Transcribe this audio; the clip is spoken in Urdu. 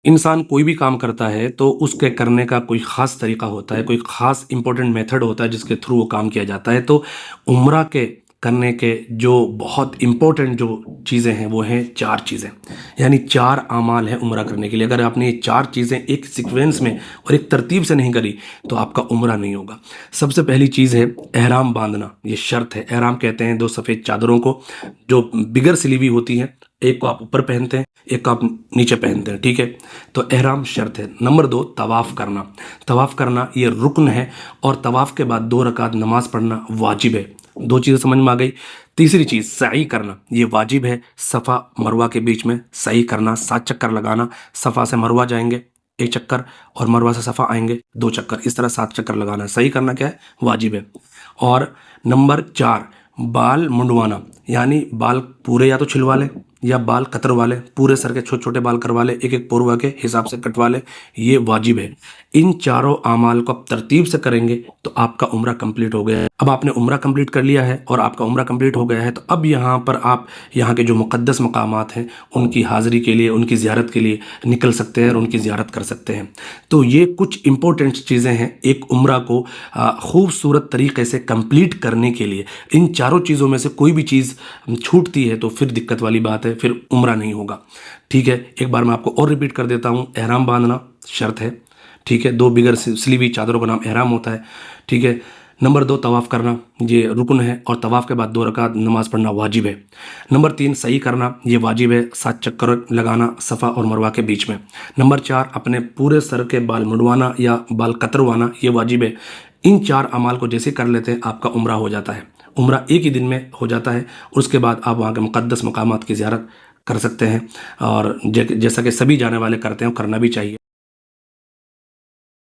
انسان کوئی بھی کام کرتا ہے تو اس کے کرنے کا کوئی خاص طریقہ ہوتا ہے، کوئی خاص امپورٹنٹ میتھڈ ہوتا ہے جس کے تھرو وہ کام کیا جاتا ہے۔ تو عمرہ کے کرنے کے جو بہت امپورٹنٹ جو چیزیں ہیں وہ ہیں 4 چیزیں، یعنی 4 اعمال ہیں عمرہ کرنے کے لیے۔ اگر آپ نے یہ 4 چیزیں ایک سیکوینس میں اور ایک ترتیب سے نہیں کری تو آپ کا عمرہ نہیں ہوگا۔ سب سے پہلی چیز ہے احرام باندھنا، یہ شرط ہے۔ احرام کہتے ہیں 2 سفید چادروں کو جو بگر سلی ہوئی ہوتی ہیں، ایک کو آپ اوپر پہنتے ہیں، ایک کو آپ نیچے پہنتے ہیں، ٹھیک ہے؟ تو احرام شرط ہے۔ نمبر 2 طواف کرنا۔ طواف کرنا یہ رکن ہے، اور طواف کے بعد 2 رکعت نماز پڑھنا واجب ہے۔ 2 چیزیں سمجھ میں آ گئی۔ تیسری چیز سعی کرنا، یہ واجب ہے۔ صفا مروہ کے بیچ میں سعی کرنا، 7 چکر لگانا۔ صفا سے مروہ جائیں گے 1 چکر، اور مروہ سے صفا آئیں گے 2 چکر، اس طرح 7 چکر لگانا۔ صحیح کرنا کیا ہے؟ واجب ہے۔ اور نمبر 4 بال منڈوانا، یعنی بال پورے یا تو چھلوا لیں یا بال کتروا لیں، پورے سر کے چھوٹے چھوٹے بال کروا لیں، ایک ایک پوروا کے حساب سے کٹوا لیں، یہ واجب ہے۔ ان چاروں اعمال کو آپ ترتیب سے کریں گے تو آپ کا عمرہ کمپلیٹ ہو گیا ہے۔ اب آپ نے عمرہ کمپلیٹ کر لیا ہے اور آپ کا عمرہ کمپلیٹ ہو گیا ہے، تو اب یہاں پر آپ یہاں کے جو مقدس مقامات ہیں ان کی حاضری کے لیے، ان کی زیارت کے لیے نکل سکتے ہیں اور ان کی زیارت کر سکتے ہیں۔ تو یہ کچھ امپورٹنٹ چیزیں ہیں ایک عمرہ کو خوبصورت طریقے سے کمپلیٹ کرنے کے لیے۔ ان چاروں چیزوں میں سے کوئی بھی چیز چھوٹتی ہے تو پھر دقت والی بات ہے، پھر عمرہ نہیں ہوگا، ٹھیک ہے؟ ایک بار میں آپ کو اور ریپیٹ کر دیتا ہوں۔ احرام باندھنا شرط ہے، ٹھیک ہے؟ 2 بگر سلی ہوئی چادروں کا نام احرام ہوتا ہے، ٹھیک ہے؟ نمبر 2 طواف کرنا، یہ رکن ہے، اور طواف کے بعد 2 رکعت نماز پڑھنا واجب ہے۔ نمبر 3 سعی کرنا، یہ واجب ہے، 7 چکر لگانا صفا اور مروہ کے بیچ میں۔ نمبر 4 اپنے پورے سر کے بال منڈوانا یا بال کتروانا، یہ واجب ہے۔ ان 4 اعمال کو جیسے کر لیتے ہیں آپ کا عمرہ ہو جاتا ہے۔ عمرہ ایک ہی دن میں ہو جاتا ہے، اور اس کے بعد آپ وہاں کے مقدس مقامات کی زیارت کر سکتے ہیں، اور جیسا کہ سبھی جانے والے کرتے ہیں، کرنا بھی چاہیے۔